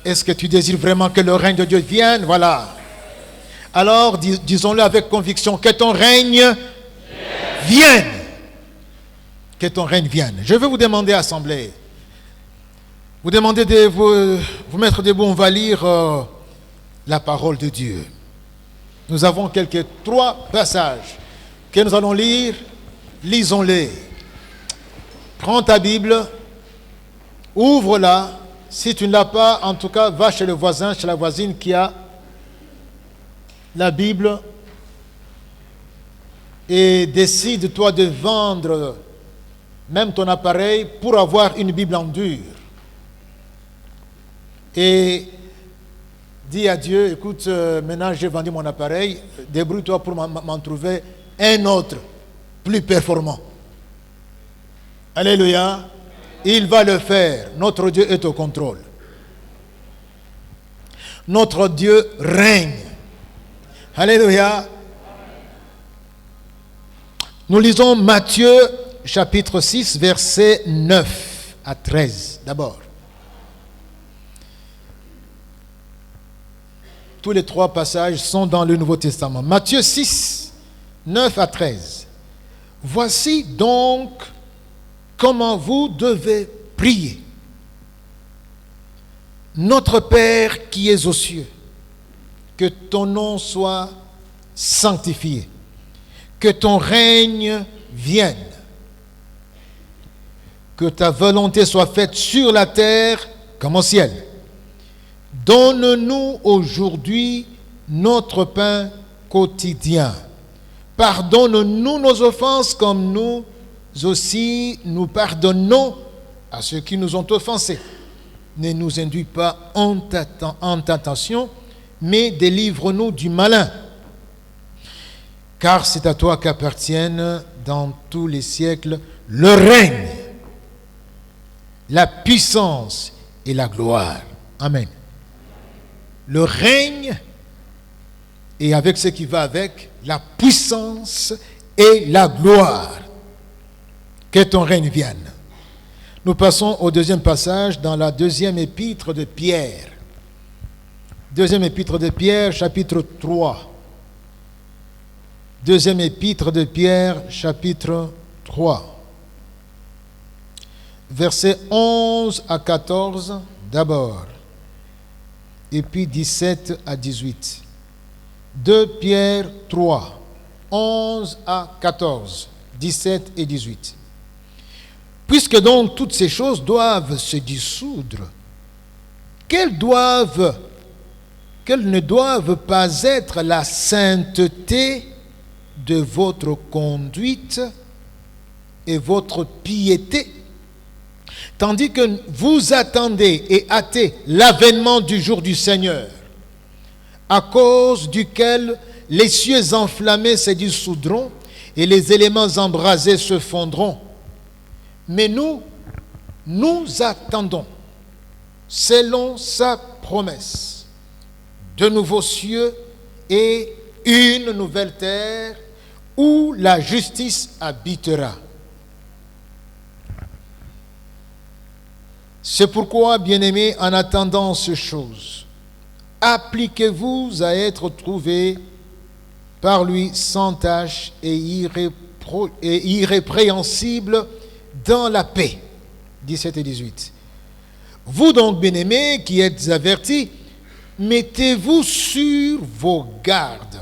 Est-ce que tu désires vraiment que le règne de Dieu vienne? Voilà. Alors, disons-le avec conviction, que ton règne vienne. Que ton règne vienne. Je vais vous demander, assemblée, vous demander de vous mettre debout, on va lire la parole de Dieu. Nous avons trois passages que nous allons lire. Lisons-les. Prends ta Bible, ouvre-la. Si tu ne l'as pas, en tout cas, va chez le voisin, chez la voisine qui a la Bible et décide-toi de vendre même ton appareil pour avoir une Bible en dur. Et dis à Dieu, écoute, maintenant j'ai vendu mon appareil, débrouille-toi pour m'en trouver un autre, plus performant. Alléluia. Il va le faire. Notre Dieu est au contrôle. Notre Dieu règne. Alléluia. Nous lisons Matthieu chapitre 6, versets 9 à 13 d'abord. Tous les trois passages sont dans le Nouveau Testament. Matthieu 6, 9 à 13. Voici donc comment vous devez prier. Notre Père qui es aux cieux, que ton nom soit sanctifié, que ton règne vienne, que ta volonté soit faite sur la terre comme au ciel. Donne-nous aujourd'hui notre pain quotidien. Pardonne-nous nos offenses comme nous aussi nous pardonnons à ceux qui nous ont offensés. Ne nous induis pas en tentation, mais délivre-nous du malin. Car c'est à toi qu'appartiennent dans tous les siècles le règne, la puissance et la gloire. Amen. Le règne et avec ce qui va avec, la puissance et la gloire. Que ton règne vienne. Nous passons au deuxième passage dans la deuxième épître de Pierre. Deuxième épître de Pierre, chapitre 3. Deuxième épître de Pierre, chapitre 3. Versets 11 à 14 d'abord. Et puis 17 à 18. 2 Pierre 3, 11 à 14, 17 et 18. Puisque donc toutes ces choses doivent se dissoudre, quelles ne doivent pas être la sainteté de votre conduite et votre piété, tandis que vous attendez et hâtez l'avènement du jour du Seigneur, à cause duquel les cieux enflammés se dissoudront et les éléments embrasés se fondront. Mais nous attendons, selon sa promesse, de nouveaux cieux et une nouvelle terre où la justice habitera. C'est pourquoi, bien-aimés, en attendant ces choses, appliquez-vous à être trouvés par lui sans tache et irrépréhensible dans la paix. 17 et 18. Vous donc, bien-aimés, qui êtes avertis, mettez-vous sur vos gardes,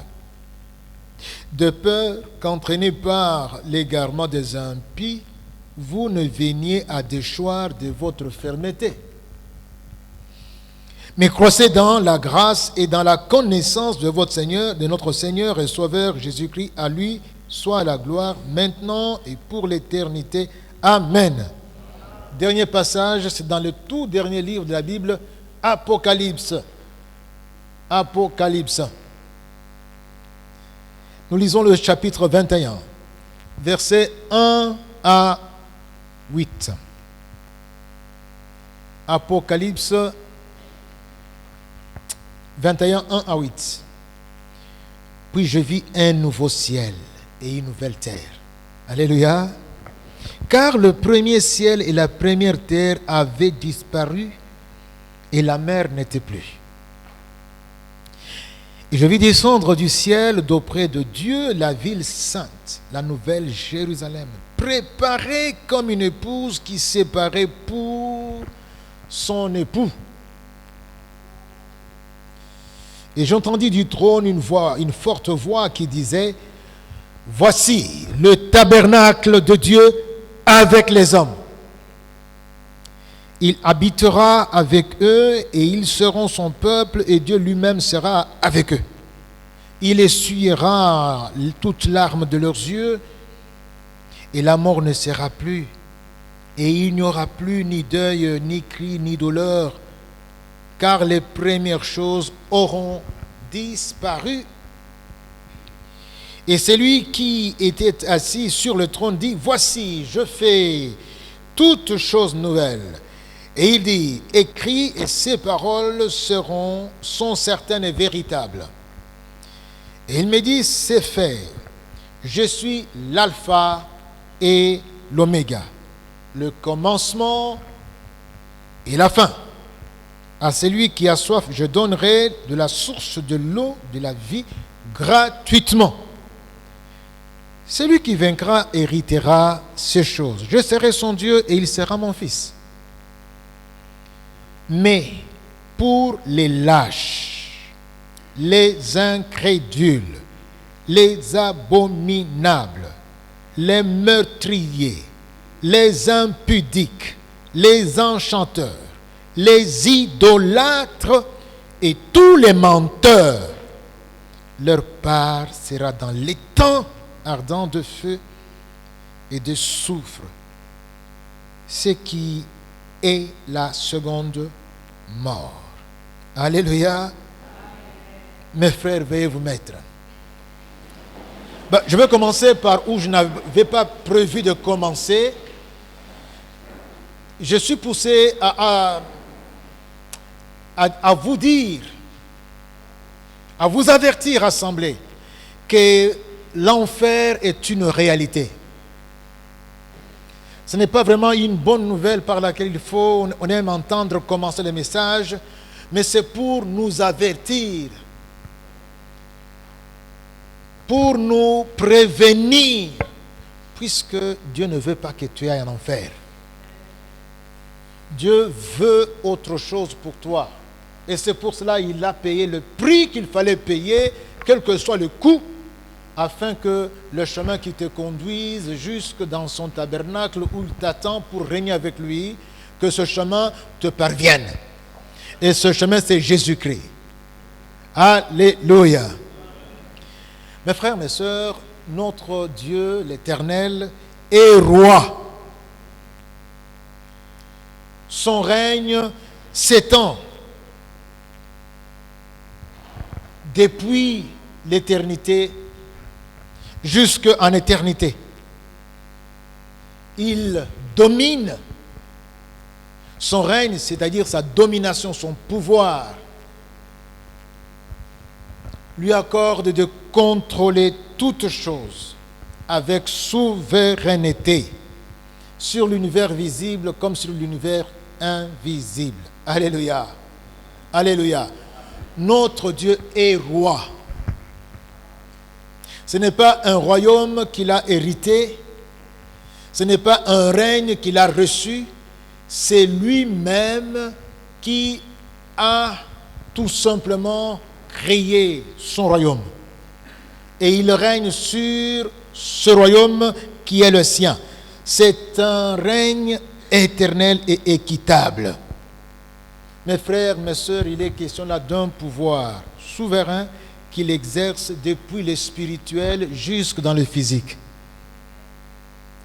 de peur qu'entraînés par l'égarement des impies, vous ne veniez à déchoir de votre fermeté. Mais croissez dans la grâce et dans la connaissance de votre Seigneur, de notre Seigneur et Sauveur Jésus-Christ. À lui soit la gloire maintenant et pour l'éternité. Amen. Dernier passage, c'est dans le tout dernier livre de la Bible, Apocalypse. Apocalypse. Nous lisons le chapitre 21, versets 1 à 8. Apocalypse 21, 1 à 8. Puis je vis un nouveau ciel et une nouvelle terre. Alléluia. Car le premier ciel et la première terre avaient disparu et la mer n'était plus. Et je vis descendre du ciel d'auprès de Dieu la ville sainte, la nouvelle Jérusalem, préparée comme une épouse qui s'est parée pour son époux. Et j'entendis du trône une forte voix qui disait, « Voici le tabernacle de Dieu avec les hommes. Il habitera avec eux et ils seront son peuple et Dieu lui-même sera avec eux. Il essuiera toute larme de leurs yeux et la mort ne sera plus. Et il n'y aura plus ni deuil, ni cri, ni douleur, car les premières choses auront disparu. » Et celui qui était assis sur le trône dit, « Voici, je fais toutes choses nouvelles. » Et il dit, « Écris et ces paroles sont certaines et véritables. » Et il me dit, « C'est fait. Je suis l'alpha et l'oméga, le commencement et la fin. À celui qui a soif, je donnerai de la source de l'eau de la vie gratuitement. Celui qui vaincra héritera ces choses. Je serai son Dieu et il sera mon fils. Mais pour les lâches, les incrédules, les abominables, les meurtriers, les impudiques, les enchanteurs, les idolâtres et tous les menteurs, leur part sera dans l'étang ardent de feu et de soufre, ce qui est la seconde mort. » Alléluia. Mes frères, veuillez vous mettre. Je vais commencer par où je n'avais pas prévu de commencer. Je suis poussé à vous dire, à vous avertir, assemblée, que l'enfer est une réalité. Ce n'est pas vraiment une bonne nouvelle par laquelle on aime entendre commencer le message, mais c'est pour nous avertir, pour nous prévenir, puisque Dieu ne veut pas que tu ailles en enfer. Dieu veut autre chose pour toi. Et c'est pour cela qu'il a payé le prix qu'il fallait payer, quel que soit le coût, afin que le chemin qui te conduise jusque dans son tabernacle où il t'attend pour régner avec lui, que ce chemin te parvienne. Et ce chemin, c'est Jésus-Christ. Alléluia. Mes frères, mes sœurs, notre Dieu, l'Éternel, est roi. Son règne s'étend depuis l'éternité jusqu'en éternité. Il domine. Son règne, c'est-à-dire sa domination, son pouvoir, lui accorde de contrôler toutes choses avec souveraineté sur l'univers visible comme sur l'univers invisible. Alléluia. Alléluia. Notre Dieu est roi. Ce n'est pas un royaume qu'il a hérité, ce n'est pas un règne qu'il a reçu, c'est lui-même qui a tout simplement créé son royaume. Et il règne sur ce royaume qui est le sien. C'est un règne éternel et équitable. Mes frères, mes sœurs, il est question là d'un pouvoir souverain qu'il exerce depuis le spirituel jusque dans le physique.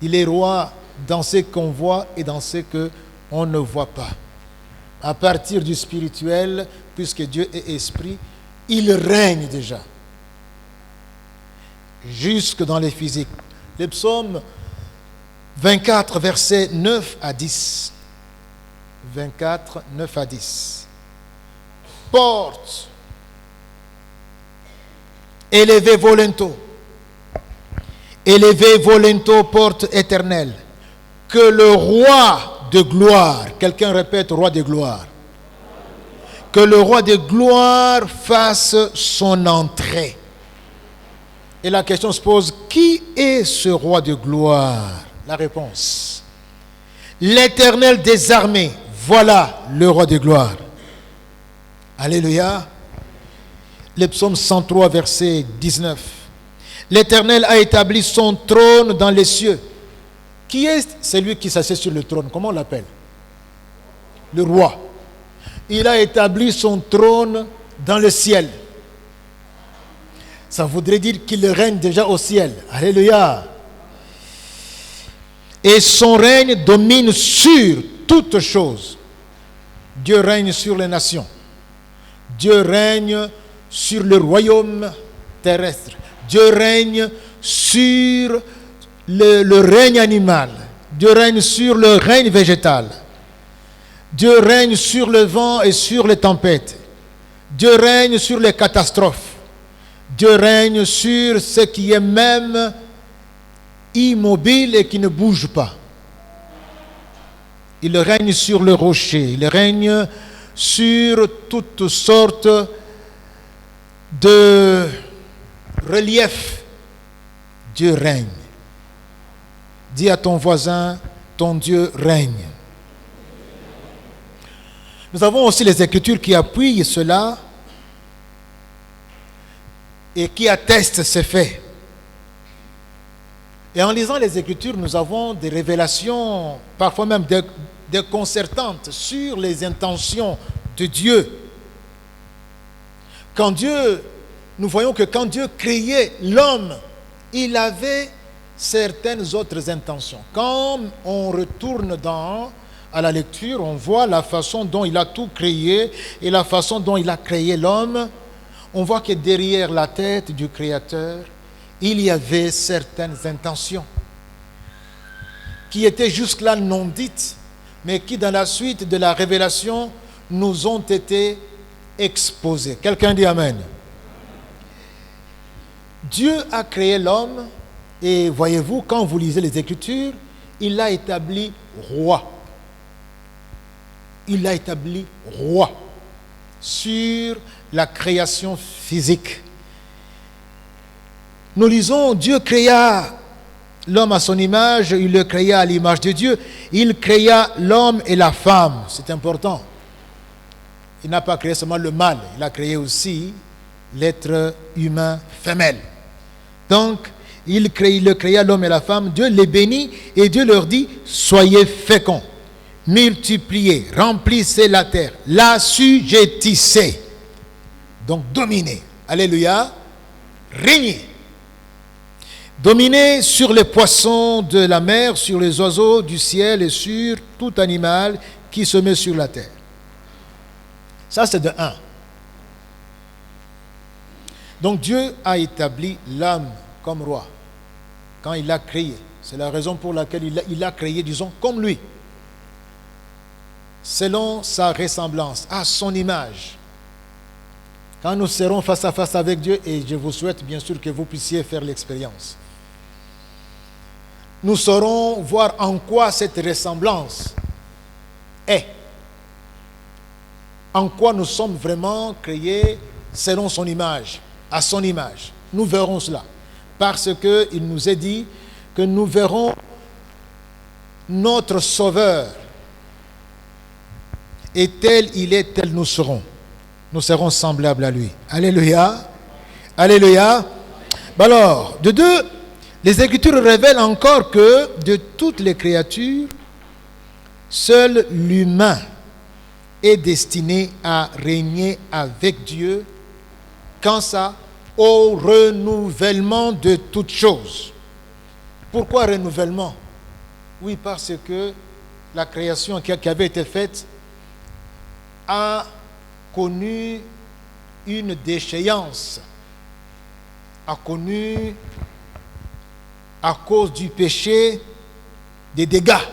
Il est roi dans ce qu'on voit et dans ce qu'on ne voit pas. À partir du spirituel, puisque Dieu est esprit, il règne déjà. Jusque dans le physique. Le psaume 24, versets 9 à 10. 24, 9 à 10. Porte, élevez volento, porte éternelle, que le roi de gloire, quelqu'un répète roi de gloire, que le roi de gloire fasse son entrée. Et la question se pose, qui est ce roi de gloire? La réponse: l'Éternel des armées, voilà le roi de gloire. Alléluia. Le psaume 103, verset 19. L'Éternel a établi son trône dans les cieux. Qui est celui qui s'assied sur le trône? Comment on l'appelle? Le roi. Il a établi son trône dans le ciel. Ça voudrait dire qu'il règne déjà au ciel. Alléluia. Et son règne domine sur toutes choses. Dieu règne sur les nations. Dieu règne sur le royaume terrestre. Dieu règne sur le règne animal. Dieu règne sur le règne végétal. Dieu règne sur le vent et sur les tempêtes. Dieu règne sur les catastrophes. Dieu règne sur ce qui est même immobile et qui ne bouge pas. Il règne sur le rocher. Il règne sur toutes sortes de reliefs. Dieu règne. Dis à ton voisin, ton Dieu règne. Nous avons aussi les Écritures qui appuient cela et qui attestent ces faits. Et en lisant les Écritures, nous avons des révélations, parfois même déconcertantes, sur les intentions de Dieu. Nous voyons que quand Dieu créait l'homme, il avait certaines autres intentions. Quand on retourne à la lecture, on voit la façon dont il a tout créé et la façon dont il a créé l'homme. On voit que derrière la tête du Créateur, il y avait certaines intentions qui étaient jusque-là non dites, mais qui dans la suite de la révélation nous ont été exposées. Quelqu'un dit Amen. Dieu a créé l'homme et voyez-vous, quand vous lisez les Écritures, il l'a établi roi. Il l'a établi roi sur la création physique. Nous lisons, Dieu créa l'homme à son image, il le créa à l'image de Dieu. Il créa l'homme et la femme, c'est important. Il n'a pas créé seulement le mâle, il a créé aussi l'être humain femelle. Donc, il créa l'homme et la femme, Dieu les bénit et Dieu leur dit, soyez féconds, multipliez, remplissez la terre, l'assujettissez. Donc, dominez. Alléluia. Régnez. Dominez sur les poissons de la mer, sur les oiseaux du ciel et sur tout animal qui se met sur la terre. Ça, c'est de 1. Donc, Dieu a établi l'homme comme roi quand il l'a créé. C'est la raison pour laquelle il l'a créé, disons, comme lui. Selon sa ressemblance, à son image. Quand nous serons face à face avec Dieu, et je vous souhaite bien sûr que vous puissiez faire l'expérience, nous saurons voir en quoi cette ressemblance est. En quoi nous sommes vraiment créés selon son image, à son image. Nous verrons cela. Parce qu'il nous est dit que nous verrons notre Sauveur. Et tel il est, tel nous serons. Nous serons semblables à lui. Alléluia. Alléluia. Alors, de deux, les Écritures révèlent encore que de toutes les créatures, seul l'humain est destiné à régner avec Dieu. Quand ça? Au renouvellement de toutes choses. Pourquoi renouvellement? Oui, parce que la création qui avait été faite a connu une déchéance, a connu, à cause du péché, des dégâts.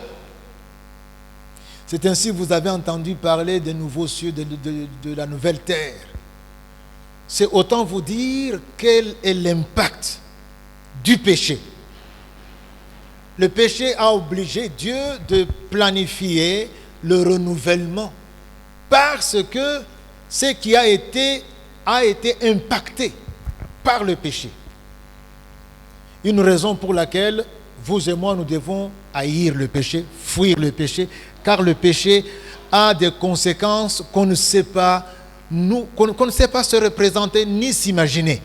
C'est ainsi que vous avez entendu parler des nouveaux cieux, de la nouvelle terre. C'est autant vous dire quel est l'impact du péché. Le péché a obligé Dieu de planifier le renouvellement parce que ce qui a été impacté par le péché. Une raison pour laquelle vous et moi, nous devons haïr le péché, fuir le péché, car le péché a des conséquences qu'on ne sait pas, qu'on ne sait pas se représenter ni s'imaginer.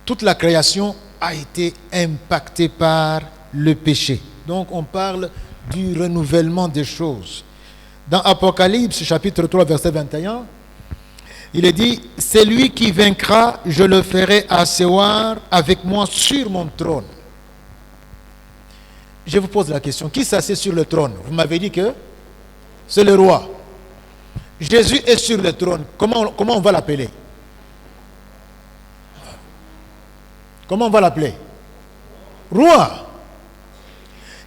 Toute la création a été impactée par le péché. Donc on parle du renouvellement des choses. Dans Apocalypse chapitre 3 verset 21, il est dit, c'est lui qui vaincra, je le ferai asseoir avec moi sur mon trône. Je vous pose la question, qui s'assied sur le trône? Vous m'avez dit que c'est le roi. Jésus est sur le trône. Comment on va l'appeler? Comment on va l'appeler? Roi.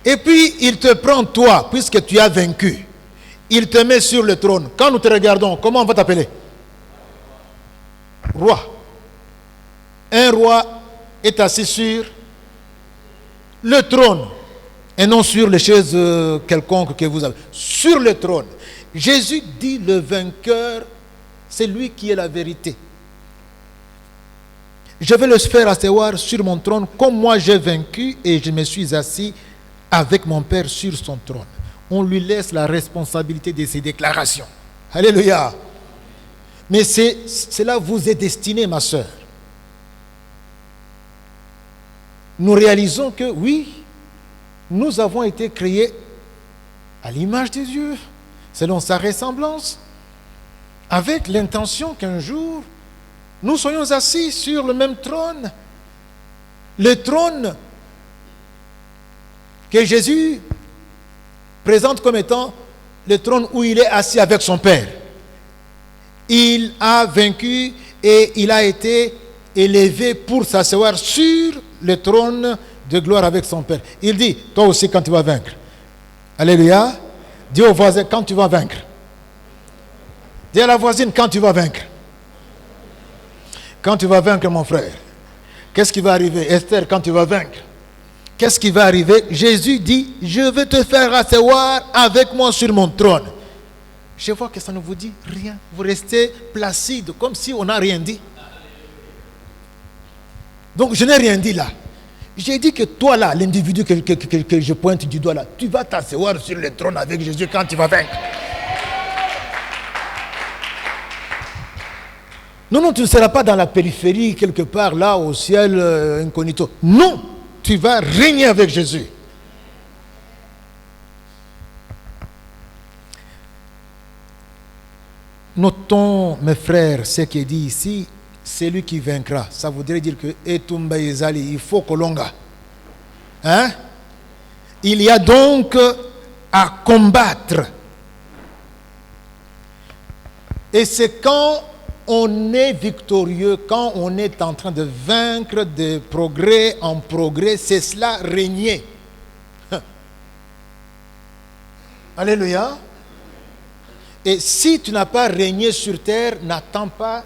Et puis il te prend toi, puisque tu as vaincu. Il te met sur le trône. Quand nous te regardons, comment on va t'appeler? Roi. Un roi est assis sur le trône et non sur les chaises quelconques que vous avez. Sur le trône. Jésus dit le vainqueur, c'est lui qui est la vérité. Je vais le faire asseoir sur mon trône comme moi j'ai vaincu et je me suis assis avec mon Père sur son trône. On lui laisse la responsabilité de ses déclarations. Alléluia. Mais cela vous est destiné, ma soeur. Nous réalisons que oui, nous avons été créés à l'image de Dieu, selon sa ressemblance, avec l'intention qu'un jour, nous soyons assis sur le même trône. Le trône que Jésus présente comme étant le trône où il est assis avec son Père. Il a vaincu et il a été élevé pour s'asseoir sur le trône de gloire avec son Père. Il dit, toi aussi quand tu vas vaincre. Alléluia. Dis au voisin quand tu vas vaincre. Dis à la voisine quand tu vas vaincre. Quand tu vas vaincre mon frère. Qu'est-ce qui va arriver? Esther, quand tu vas vaincre. Qu'est-ce qui va arriver? Jésus dit, je vais te faire asseoir avec moi sur mon trône. Je vois que ça ne vous dit rien. Vous restez placide, comme si on n'a rien dit. Donc je n'ai rien dit là. J'ai dit que toi là, l'individu que je pointe du doigt là, tu vas t'asseoir sur le trône avec Jésus quand tu vas vaincre. Non, tu ne seras pas dans la périphérie, quelque part là, au ciel incognito. Non, tu vas régner avec Jésus. Notons, mes frères, ce qui est dit ici, c'est lui qui vaincra. Ça voudrait dire que Etumba Ezali, il faut Kolonga. Hein? Il y a donc à combattre. Et c'est quand on est victorieux, quand on est en train de vaincre de progrès en progrès, c'est cela régner. Alléluia. Et si tu n'as pas régné sur terre, n'attends pas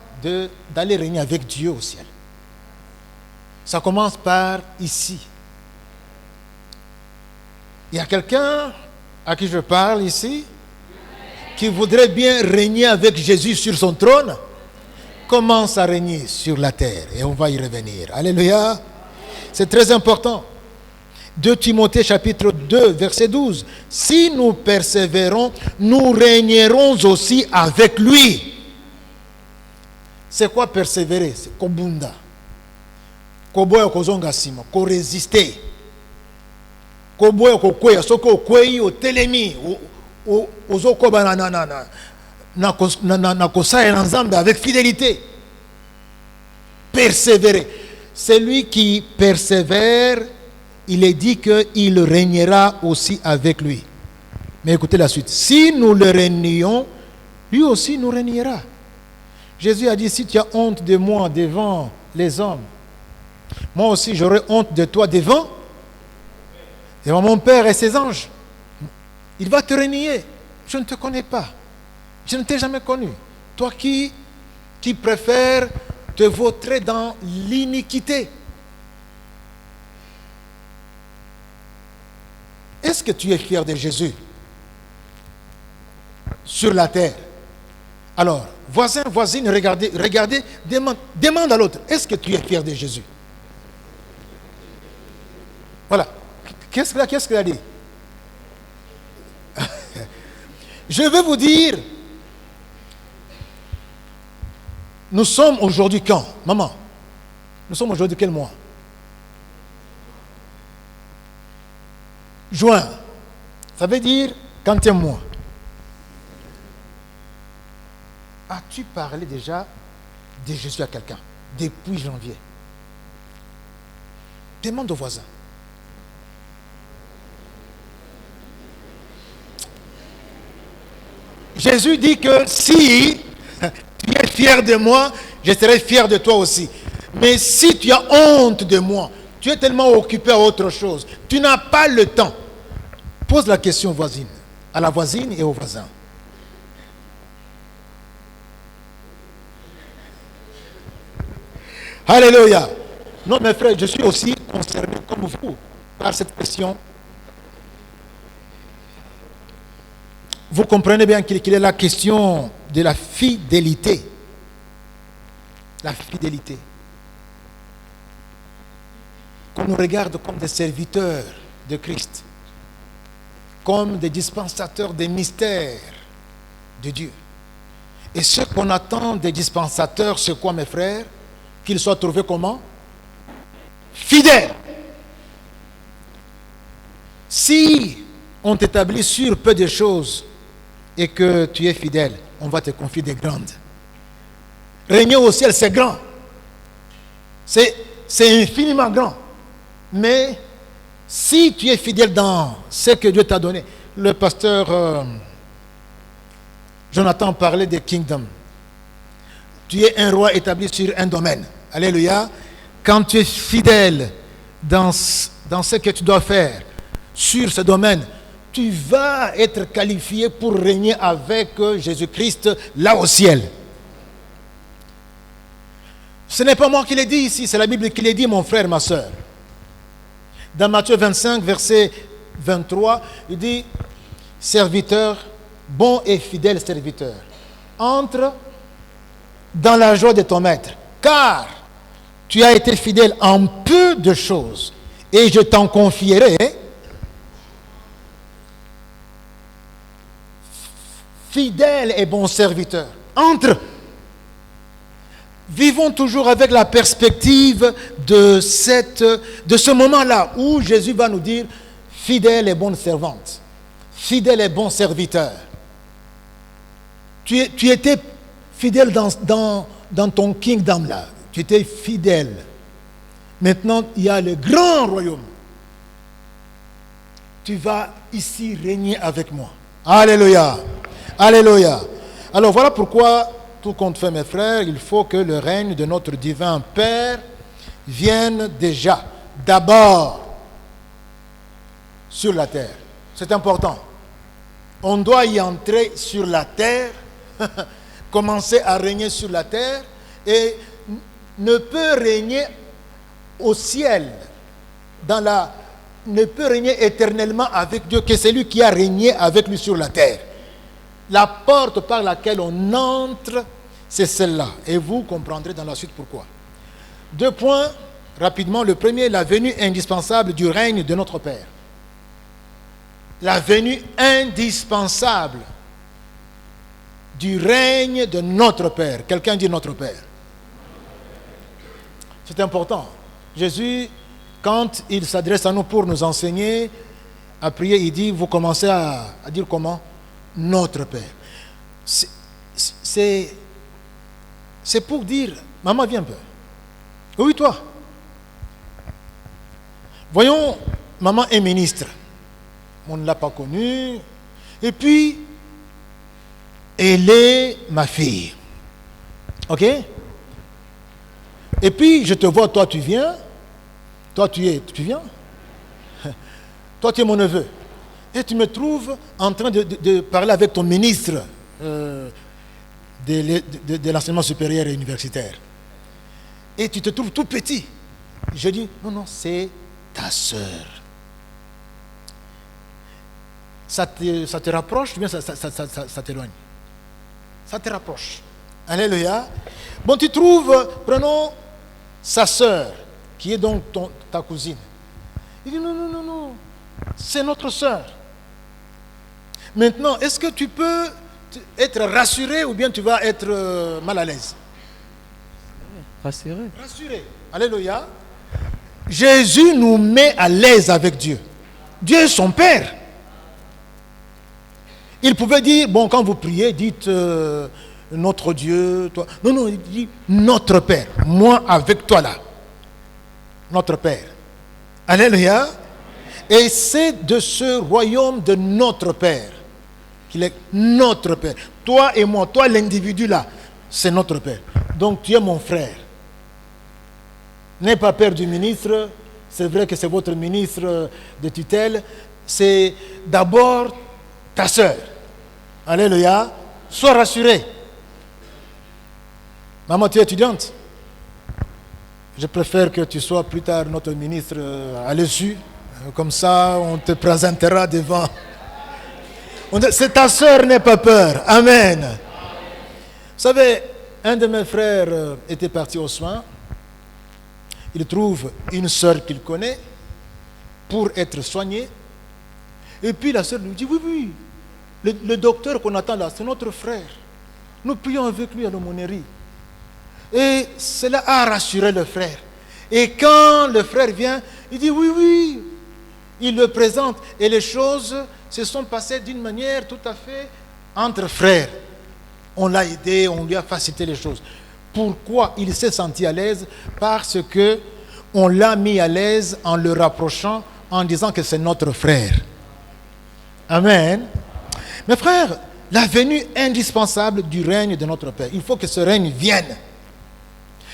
d'aller régner avec Dieu au ciel. Ça commence par ici. Il y a quelqu'un à qui je parle ici qui voudrait bien régner avec Jésus sur son trône. Commence à régner sur la terre et on va y revenir. Alléluia. C'est très important. 2 Timothée chapitre 2 verset 12. Si nous persévérons, nous régnerons aussi avec lui. C'est quoi persévérer? C'est kobunda. Koboya kozonga sima, ko résister. Koboya kokweya, soko okweyi otelemi, ozokoba na kosaya nzambe avec fidélité. Persévérer. Celui qui persévère, il est dit qu'il régnera aussi avec lui. Mais écoutez la suite. Si nous le régnons, lui aussi nous régnera. Jésus a dit, si tu as honte de moi devant les hommes, moi aussi j'aurai honte de toi devant mon Père et ses anges. Il va te régner. Je ne te connais pas. Je ne t'ai jamais connu. Toi qui préfères te vautrer dans l'iniquité. Est-ce que tu es fier de Jésus sur la terre? Alors, voisin, voisine, regardez, demande à l'autre, est-ce que tu es fier de Jésus? Voilà. Qu'est-ce qu'il a dit? Je veux vous dire, nous sommes aujourd'hui quand? Maman, nous sommes aujourd'hui quel mois? Juin. Ça veut dire quantième mois? As-tu parlé déjà de Jésus à quelqu'un depuis janvier? Demande au voisin. Jésus dit que si tu es fier de moi, je serai fier de toi aussi. Mais si tu as honte de moi, tu es tellement occupé à autre chose, tu n'as pas le temps. Pose la question voisine, à la voisine et au voisin. Alléluia. Non, mes frères, je suis aussi concerné comme vous par cette question. Vous comprenez bien qu'il est la question de la fidélité. La fidélité. Qu'on nous regarde comme des serviteurs de Christ, comme des dispensateurs des mystères de Dieu. Et ce qu'on attend des dispensateurs, c'est quoi, mes frères? Qu'ils soient trouvés comment? Fidèles. Si on t'établit sur peu de choses et que tu es fidèle, on va te confier des grandes. Régner au ciel, c'est grand. C'est infiniment grand. Mais si tu es fidèle dans ce que Dieu t'a donné, le pasteur Jonathan parlait des kingdoms. Tu es un roi établi sur un domaine. Alléluia. Quand tu es fidèle dans ce que tu dois faire sur ce domaine, tu vas être qualifié pour régner avec Jésus-Christ là au ciel. Ce n'est pas moi qui l'ai dit ici, c'est la Bible qui l'ai dit, mon frère, ma soeur. Dans Matthieu 25, verset 23, il dit, serviteur, bon et fidèle serviteur, entre dans la joie de ton maître, car tu as été fidèle en peu de choses, et je t'en confierai. Fidèle et bon serviteur. Entre. Vivons toujours avec la perspective de ce moment-là où Jésus va nous dire fidèle et bonne servante, fidèle et bon serviteur. Tu étais fidèle dans ton kingdom là. Tu étais fidèle. Maintenant, il y a le grand royaume. Tu vas ici régner avec moi. Alléluia. Alléluia. Alors voilà pourquoi, tout compte fait, mes frères, il faut que le règne de notre divin Père vienne déjà, d'abord, sur la terre. C'est important. On doit y entrer sur la terre, commencer à régner sur la terre, et ne peut régner au ciel, ne peut régner éternellement avec Dieu que celui qui a régné avec lui sur la terre. La porte par laquelle on entre, c'est celle-là. Et vous comprendrez dans la suite pourquoi. 2 points, rapidement. Le premier, la venue indispensable du règne de notre Père. La venue indispensable du règne de notre Père. Quelqu'un dit notre Père. C'est important. Jésus, quand il s'adresse à nous pour nous enseigner à prier, il dit, vous commencez à dire comment? Notre Père. C'est pour dire, maman, viens un peu. Oui, toi. Voyons, maman est ministre. On ne l'a pas connue. Et puis, elle est ma fille. Ok? Et puis, je te vois, toi, tu viens. Toi, tu viens. Toi, tu es mon neveu. Et tu me trouves en train de parler avec ton ministre de l'enseignement supérieur et universitaire. Et tu te trouves tout petit. Je dis, non, c'est ta sœur. Ça te rapproche ou bien ça t'éloigne? Ça te rapproche. Alléluia. Bon, tu trouves, prenons sa sœur, qui est donc ta cousine. Il dit non, c'est notre sœur. Maintenant, est-ce que tu peux être rassuré ou bien tu vas être mal à l'aise? Rassuré. Rassuré. Alléluia. Jésus nous met à l'aise avec Dieu. Dieu est son Père. Il pouvait dire, bon, quand vous priez, dites notre Dieu, toi. Non, il dit notre Père. Moi avec toi là. Notre Père. Alléluia. Et c'est de ce royaume de notre Père qu'il est notre Père. Toi et moi, toi l'individu là, c'est notre Père. Donc tu es mon frère. N'aie pas peur du ministre. C'est vrai que c'est votre ministre de tutelle. C'est d'abord ta sœur. Alléluia. Sois rassuré. Maman, tu es étudiante. Je préfère que tu sois plus tard notre ministre à l'issue. Comme ça, on te présentera devant. C'est ta sœur, n'aie pas peur. Amen. Vous savez, un de mes frères était parti aux soins. Il trouve une sœur qu'il connaît pour être soigné. Et puis la sœur lui dit, oui, le docteur qu'on attend là, c'est notre frère. Nous prions avec lui à l'aumônerie. Et cela a rassuré le frère. Et quand le frère vient, il dit, oui, il le présente. Et les choses se sont passées d'une manière tout à fait entre frères. On l'a aidé, on lui a facilité les choses. Pourquoi il s'est senti à l'aise? Parce que on l'a mis à l'aise en le rapprochant, en disant que c'est notre frère. Amen. Mes frères, la venue indispensable du règne de notre Père. Il faut que ce règne vienne.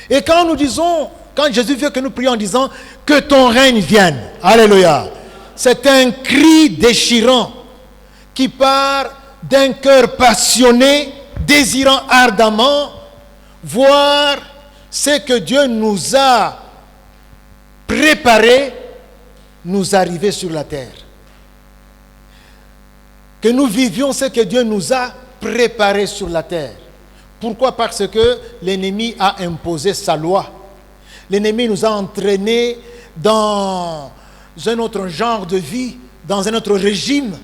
Et quand nous disons, quand Jésus veut que nous prions en disant que ton règne vienne, alléluia, c'est un cri déchirant qui part d'un cœur passionné, désirant ardemment voir ce que Dieu nous a préparé nous arriver sur la terre. Que nous vivions ce que Dieu nous a préparé sur la terre. Pourquoi? Parce que l'ennemi a imposé sa loi. L'ennemi nous a entraînés dans un autre genre de vie, dans un autre régime.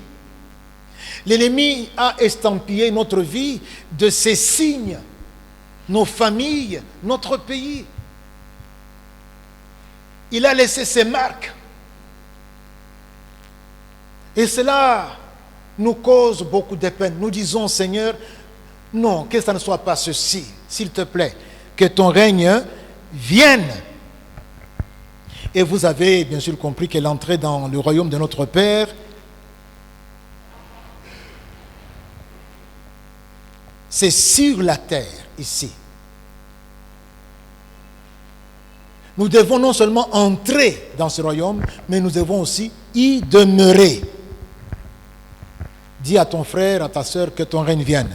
L'ennemi a estampillé notre vie de ses signes, nos familles, notre pays. Il a laissé ses marques. Et cela nous cause beaucoup de peine. Nous disons, Seigneur, non, que ça ne soit pas ceci, s'il te plaît, que ton règne vienne. Et vous avez bien sûr compris que l'entrée dans le royaume de notre Père, c'est sur la terre, ici. Nous devons non seulement entrer dans ce royaume, mais nous devons aussi y demeurer. Dis à ton frère, à ta soeur, que ton règne vienne.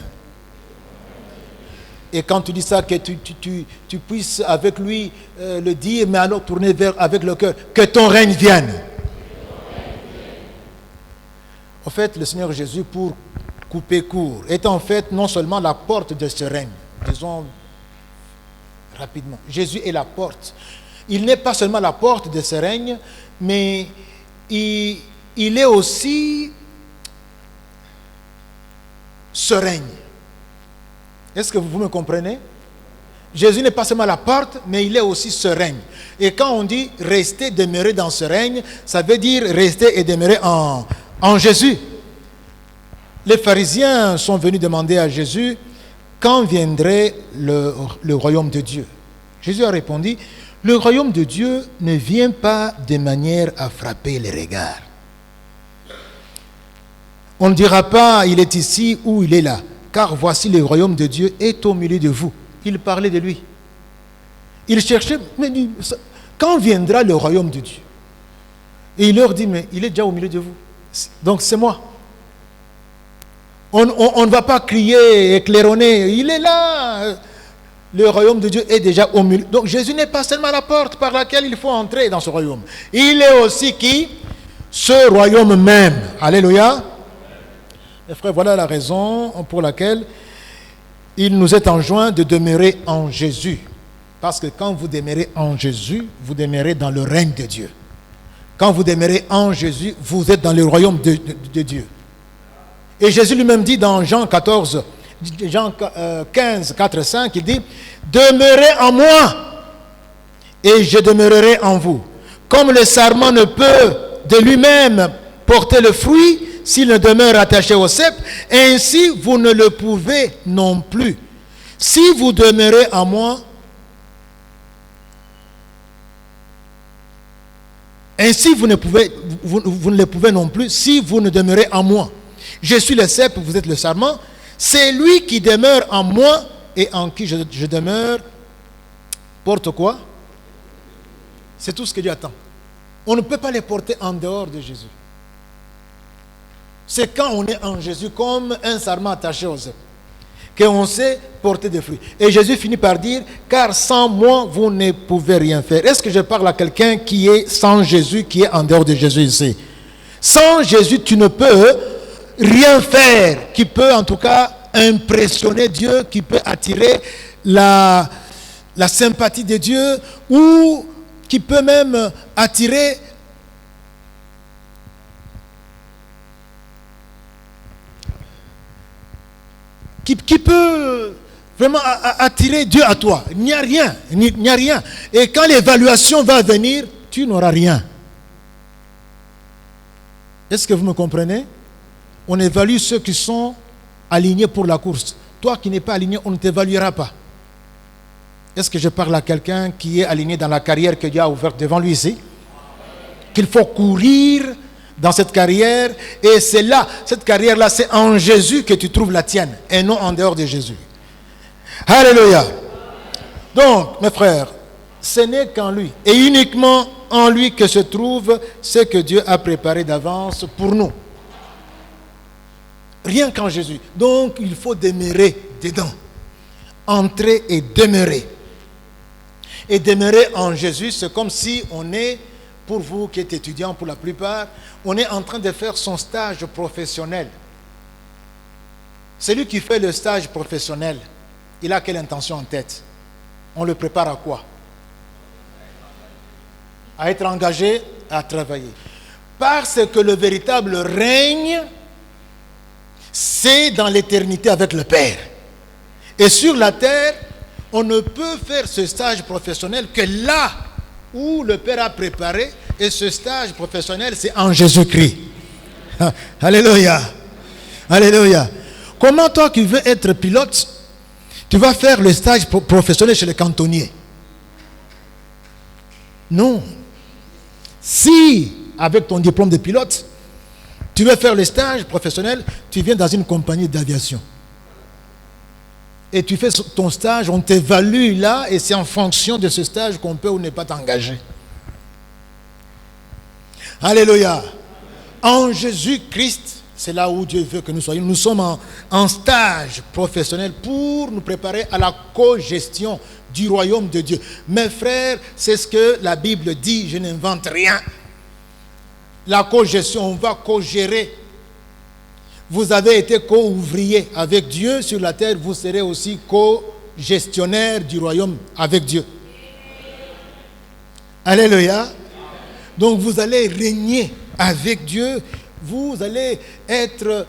Et quand tu dis ça, que tu puisses avec lui le dire, mais alors tourner avec le cœur, que ton règne vienne. En fait, le Seigneur Jésus, pour couper court, est en fait non seulement la porte de ce règne, disons rapidement. Jésus est la porte. Il n'est pas seulement la porte de ce règne, mais il est aussi ce règne. Est-ce que vous me comprenez? Jésus n'est pas seulement la porte, mais il est aussi ce règne. Et quand on dit rester, demeurer dans ce règne, ça veut dire rester et demeurer en Jésus. Les pharisiens sont venus demander à Jésus quand viendrait le royaume de Dieu. Jésus a répondu, le royaume de Dieu ne vient pas de manière à frapper les regards. On ne dira pas il est ici ou il est là, car voici le royaume de Dieu est au milieu de vous. Il parlait de lui. Il cherchait, mais quand viendra le royaume de Dieu? Et il leur dit, mais il est déjà au milieu de vous. Donc c'est moi. On ne va pas crier, éclaironner, il est là. Le royaume de Dieu est déjà au milieu. Donc Jésus n'est pas seulement la porte par laquelle il faut entrer dans ce royaume. Il est aussi qui? Ce royaume même. Alléluia. Mes frères, voilà la raison pour laquelle il nous est enjoint de demeurer en Jésus. Parce que quand vous demeurez en Jésus, vous demeurez dans le règne de Dieu. Quand vous demeurez en Jésus, vous êtes dans le royaume de Dieu. Et Jésus lui-même dit dans Jean 15, 4, 5, il dit, demeurez en moi et je demeurerai en vous. Comme le sarment ne peut de lui-même porter le fruit s'il ne demeure attaché au cep, ainsi vous ne le pouvez non plus. Si vous demeurez en moi, ainsi vous ne le pouvez non plus si vous ne demeurez en moi. Je suis le cep, vous êtes le sarment. C'est lui qui demeure en moi et en qui je demeure. Porte quoi? C'est tout ce que Dieu attend. On ne peut pas les porter en dehors de Jésus. C'est quand on est en Jésus comme un sarment attaché aux œufs qu'on sait porter des fruits. Et Jésus finit par dire, car sans moi, vous ne pouvez rien faire. Est-ce que je parle à quelqu'un qui est sans Jésus, qui est en dehors de Jésus ici? Sans Jésus, tu ne peux rien faire qui peut en tout cas impressionner Dieu, qui peut attirer la sympathie de Dieu ou qui peut même attirer qui peut vraiment attirer Dieu à toi. Il n'y a rien, il n'y a rien. Et quand l'évaluation va venir, tu n'auras rien. Est-ce que vous me comprenez? On évalue ceux qui sont alignés pour la course. Toi qui n'es pas aligné, on ne t'évaluera pas. Est-ce que je parle à quelqu'un qui est aligné dans la carrière que Dieu a ouverte devant lui ici? Qu'il faut courir dans cette carrière, et c'est là, cette carrière-là, c'est en Jésus que tu trouves la tienne, et non en dehors de Jésus. Alléluia. Donc, mes frères, ce n'est qu'en lui, et uniquement en lui que se trouve ce que Dieu a préparé d'avance pour nous. Rien qu'en Jésus. Donc, il faut demeurer dedans. Entrer et demeurer. Et demeurer en Jésus, c'est comme si on est, pour vous qui êtes étudiants pour la plupart, on est en train de faire son stage professionnel. Celui qui fait le stage professionnel, il a quelle intention en tête? On le prépare à quoi? À être engagé, à travailler. Parce que le véritable règne, c'est dans l'éternité avec le Père. Et sur la terre, on ne peut faire ce stage professionnel que là où le Père a préparé, et ce stage professionnel, c'est en Jésus-Christ. Alléluia. Alléluia. Comment toi qui veux être pilote, tu vas faire le stage professionnel chez le cantonnier? Non. Si, avec ton diplôme de pilote, tu veux faire le stage professionnel, tu viens dans une compagnie d'aviation. Et tu fais ton stage, on t'évalue là, et c'est en fonction de ce stage qu'on peut ou ne pas t'engager. Alléluia. En Jésus-Christ, c'est là où Dieu veut que nous soyons. Nous sommes en stage professionnel pour nous préparer à la co-gestion du royaume de Dieu. Mes frères, c'est ce que la Bible dit, je n'invente rien. La co-gestion, on va co-gérer. Vous avez été co-ouvrier avec Dieu sur la terre, vous serez aussi co-gestionnaire du royaume avec Dieu. Alléluia. Donc vous allez régner avec Dieu, vous allez être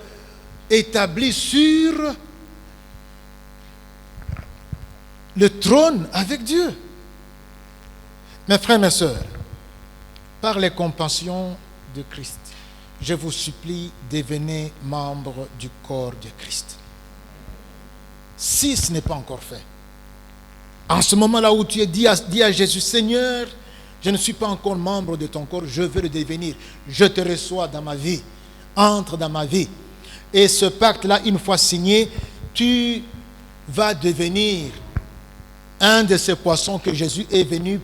établi sur le trône avec Dieu. Mes frères, mes sœurs, par les compassions de Christ, je vous supplie, devenez membre du corps de Christ. Si ce n'est pas encore fait, en ce moment-là où tu es dit à Jésus, Seigneur, je ne suis pas encore membre de ton corps, je veux le devenir. Je te reçois dans ma vie, entre dans ma vie. Et ce pacte-là, une fois signé, tu vas devenir un de ces poissons que Jésus est venu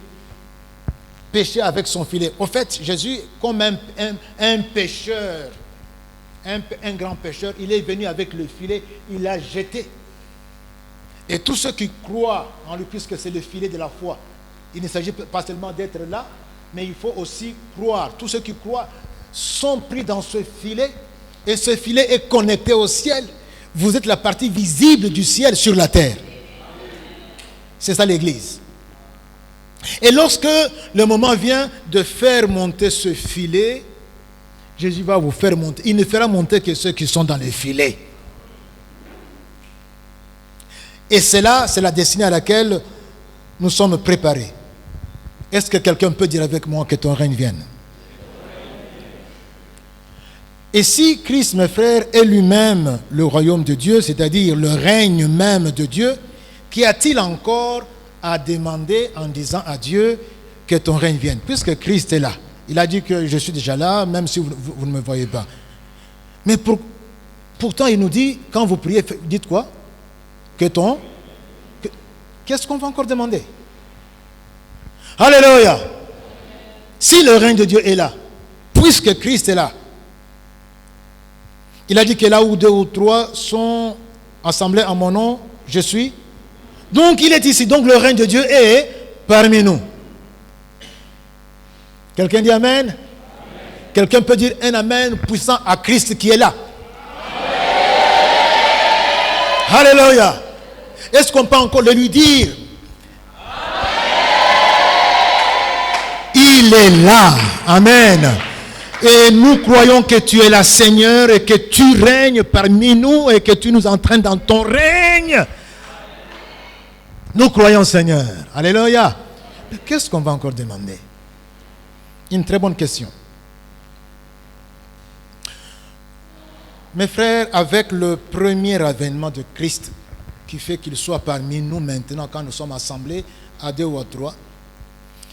pêcher avec son filet. Au fait, Jésus, comme un pêcheur, un grand pêcheur, il est venu avec le filet, il l'a jeté. Et tous ceux qui croient en lui, puisque c'est le filet de la foi, il ne s'agit pas seulement d'être là, mais il faut aussi croire. Tous ceux qui croient sont pris dans ce filet, et ce filet est connecté au ciel. Vous êtes la partie visible du ciel sur la terre. C'est ça l'Église. Et lorsque le moment vient de faire monter ce filet, Jésus va vous faire monter. Il ne fera monter que ceux qui sont dans le filet. Et c'est la destinée à laquelle nous sommes préparés. Est-ce que quelqu'un peut dire avec moi que ton règne vienne? Et si Christ, mes frères, est lui-même le royaume de Dieu, c'est-à-dire le règne même de Dieu, qu'y a-t-il encore à demander en disant à Dieu que ton règne vienne? Puisque Christ est là. Il a dit que je suis déjà là, même si vous ne me voyez pas. Mais pourtant, il nous dit, quand vous priez, dites quoi? Qu'est-ce qu'on va encore demander? Alléluia! Si le règne de Dieu est là, puisque Christ est là, il a dit que là où 2 ou 3 sont assemblés en mon nom, je suis. Donc il est ici. Donc le règne de Dieu est parmi nous. Quelqu'un dit Amen? Amen. Quelqu'un peut dire un Amen puissant à Christ qui est là. Amen. Alléluia. Est-ce qu'on peut encore le lui dire? Amen. Il est là. Amen. Et nous croyons que tu es la Seigneur et que tu règnes parmi nous et que tu nous entraînes dans ton règne. Nous croyons, Seigneur. Alléluia. Mais qu'est-ce qu'on va encore demander? Une très bonne question. Mes frères, avec le premier avènement de Christ, qui fait qu'il soit parmi nous maintenant quand nous sommes assemblés à 2 ou à 3,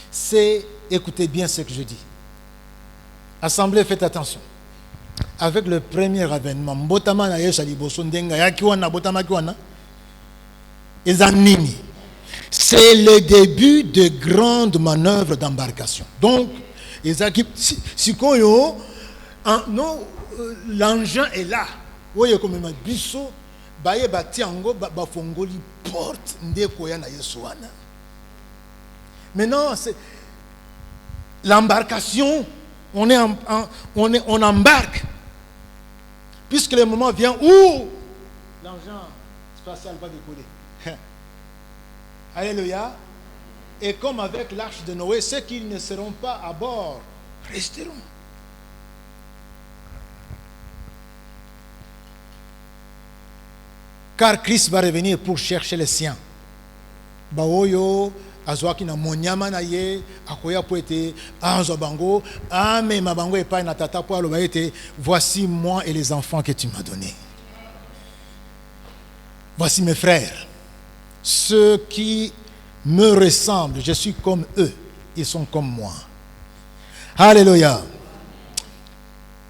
c'est, écoutez bien ce que je dis. Assemblée, faites attention. Avec le premier avènement, c'est le début de grandes manœuvres d'embarcation. Donc, l'engin est là. Maintenant, c'est l'embarcation. On embarque. Puisque le moment vient où l'engin spatial va décoller. Alléluia. Et comme avec l'arche de Noé, ceux qui ne seront pas à bord resteront. Car Christ va revenir pour chercher les siens. Baoyo, azwaki na monyama na ye akoya po ete anzo bango ame mabango epai na tata po aloba ete voici moi et les enfants que tu m'as donnés. Voici mes frères, ceux qui me ressemblent, je suis comme eux, ils sont comme moi. Alléluia.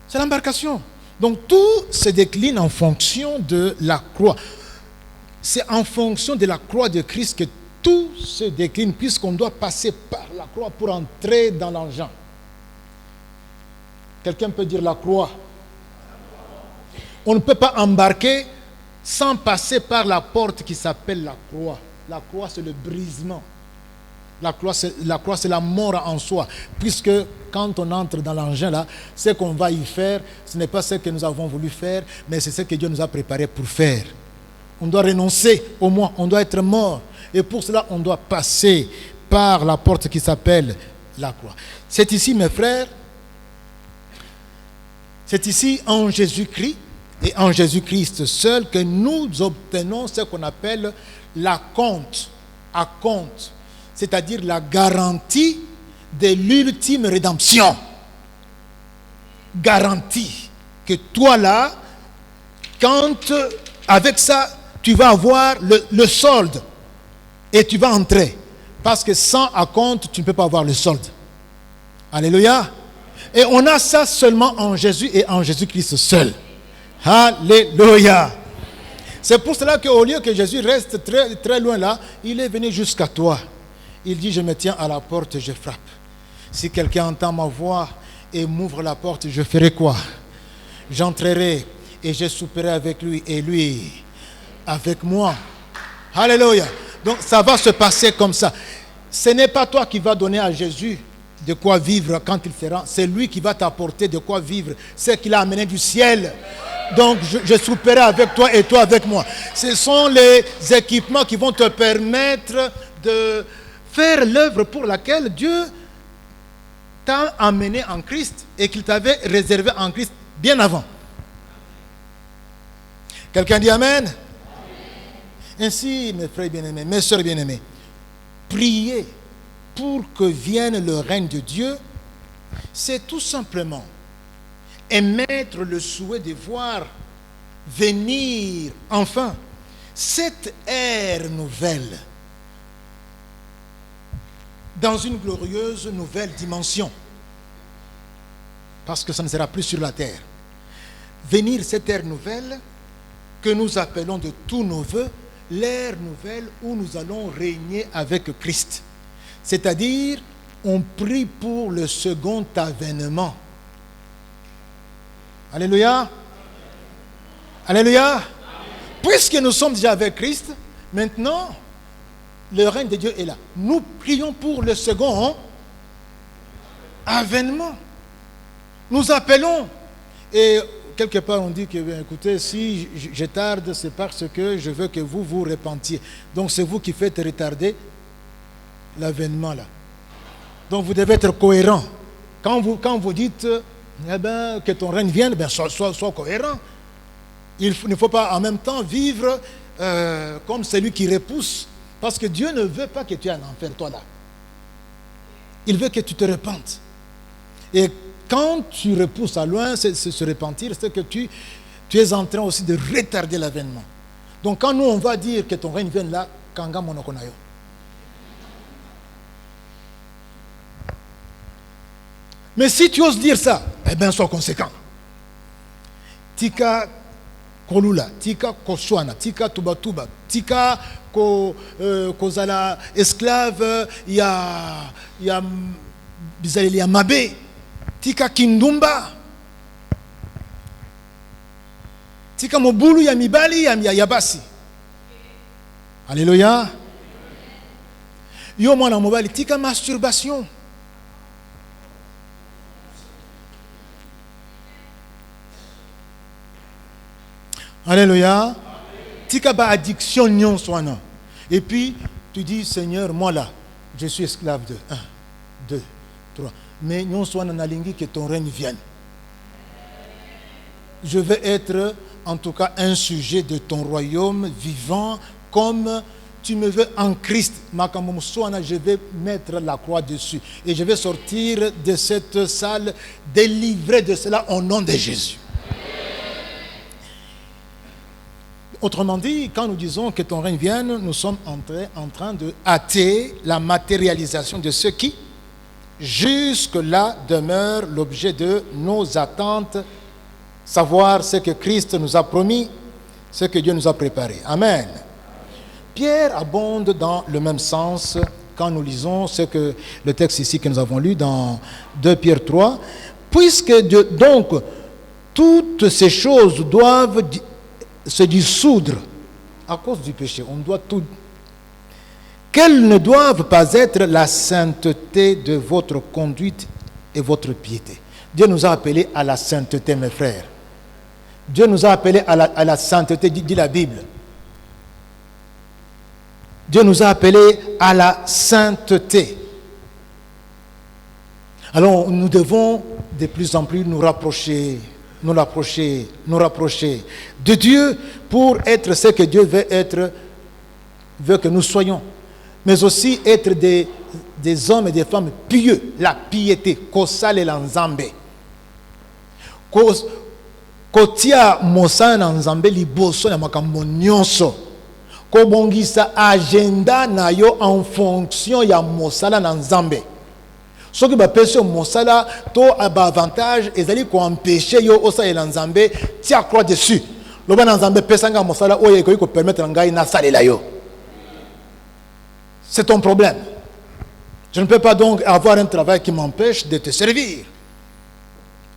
C'est l'embarcation. Donc tout se décline en fonction de la croix. C'est en fonction de la croix de Christ que tout se décline, puisqu'on doit passer par la croix pour entrer dans l'engin. Quelqu'un peut dire la croix. On ne peut pas embarquer sans passer par la porte qui s'appelle la croix. La croix, c'est le brisement. La croix, c'est la mort en soi. Puisque quand on entre dans l'engin, là, ce qu'on va y faire, ce n'est pas ce que nous avons voulu faire, mais c'est ce que Dieu nous a préparé pour faire. On doit renoncer, au moins, on doit être mort. Et pour cela, on doit passer par la porte qui s'appelle la croix. C'est ici, mes frères, c'est ici en Jésus-Christ et en Jésus-Christ seul que nous obtenons ce qu'on appelle la compte, à compte, c'est-à-dire la garantie de l'ultime rédemption. Garantie que toi là, quand avec ça, tu vas avoir le solde et tu vas entrer. Parce que sans acompte, tu ne peux pas avoir le solde. Alléluia. Et on a ça seulement en Jésus et en Jésus-Christ seul. Alléluia. C'est pour cela qu'au lieu que Jésus reste très, très loin là, il est venu jusqu'à toi. Il dit, je me tiens à la porte et je frappe. Si quelqu'un entend ma voix et m'ouvre la porte, je ferai quoi? J'entrerai et je souperai avec lui et lui avec moi. Alléluia. Donc ça va se passer comme ça. Ce n'est pas toi qui vas donner à Jésus de quoi vivre quand il sera. C'est lui qui va t'apporter de quoi vivre. C'est qu'il a amené du ciel. Donc je souperai avec toi et toi avec moi. Ce sont les équipements qui vont te permettre de faire l'œuvre pour laquelle Dieu t'a amené en Christ et qu'il t'avait réservé en Christ bien avant. Quelqu'un dit Amen? Amen. Ainsi, mes frères bien-aimés, mes sœurs bien-aimées, prier pour que vienne le règne de Dieu, c'est tout simplement émettre le souhait de voir venir enfin cette ère nouvelle dans une glorieuse nouvelle dimension, parce que ça ne sera plus sur la terre. Venir cette ère nouvelle que nous appelons de tous nos voeux l'ère nouvelle où nous allons régner avec Christ. C'est-à-dire, on prie pour le second avènement. Alléluia. Alléluia. Puisque nous sommes déjà avec Christ, maintenant, le règne de Dieu est là. Nous prions pour le second avènement. Nous appelons. Et quelque part, on dit que, bien, écoutez, si je tarde, c'est parce que je veux que vous vous repentiez. Donc, c'est vous qui faites retarder l'avènement là. Donc, vous devez être cohérent. Quand vous dites, eh ben, que ton règne vienne, ben, sois cohérent. Il ne faut pas en même temps vivre comme celui qui repousse. Parce que Dieu ne veut pas que tu aies un enfer, toi là. Il veut que tu te repentes. Et quand tu repousses à loin, se repentir, c'est que tu es en train aussi de retarder l'avènement. Donc quand nous on va dire que ton règne vienne là, kanga monokonayo. Mais si tu oses dire ça, eh bien sois conséquent. Tika kolula, tika koswana, tika tubatuba, tika kozala esclave, ya bizaleli ya mabe, tika kindumba, tika mobulu ya mibali ya basi. Alléluia. Yo mwana mobali, tika masturbation. Alléluia. Tika ba addiction nyon soana. Et puis tu dis Seigneur, moi là, je suis esclave de 1, 2, 3. Mais nyon soana nalingi que ton règne vienne. Je veux être en tout cas un sujet de ton royaume vivant comme tu me veux en Christ. Makamom soana, je vais mettre la croix dessus et je vais sortir de cette salle délivré de cela au nom de Jésus. Autrement dit, quand nous disons que ton règne vienne, nous sommes en train de hâter la matérialisation de ce qui, jusque-là, demeure l'objet de nos attentes, savoir ce que Christ nous a promis, ce que Dieu nous a préparé. Amen. Pierre abonde dans le même sens quand nous lisons ce que le texte ici que nous avons lu dans 2 Pierre 3. Puisque donc toutes ces choses doivent se dissoudre à cause du péché. On doit tout. Qu'elles ne doivent pas être la sainteté de votre conduite et votre piété. Dieu nous a appelés à la sainteté, mes frères. Dieu nous a appelés à la sainteté, dit la Bible. Dieu nous a appelés à la sainteté. Alors nous devons de plus en plus nous rapprocher de Dieu pour être ce que Dieu veut que nous soyons, mais aussi être des hommes et des femmes pieux, la piété, kosale la nzambe, kotia mosana nzambe liboso na makambo nyonso, kobongisa agenda na yo en fonction ya mosala na nzambe. Ce qui va pécher mosala to aba avantage ezali ko empêcher yo osa et nzambe ti accroître dessus. Loba nzambe pesanga mosala oye ko permettre ngai na salela yo. C'est ton problème. Je ne peux pas donc avoir un travail qui m'empêche de te servir.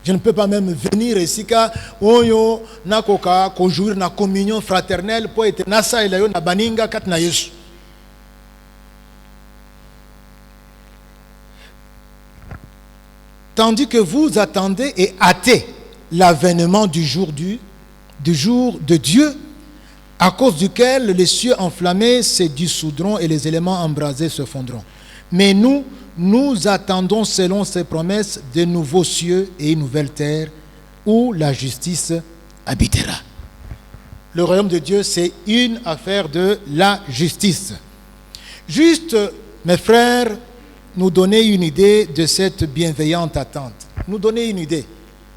Je ne peux pas même venir ici ka oyo nakoka ko jouir na communion fraternelle pour être na salela yo na baninga kat na Yesu. Tandis que vous attendez et hâtez l'avènement du jour du du jour de Dieu, à cause duquel les cieux enflammés se dissoudront et les éléments embrasés se fondront. Mais nous attendons selon ses promesses de nouveaux cieux et une nouvelle terre où la justice habitera. Le royaume de Dieu, c'est une affaire de la justice. Juste, mes frères, nous donner une idée de cette bienveillante attente. Nous donner une idée.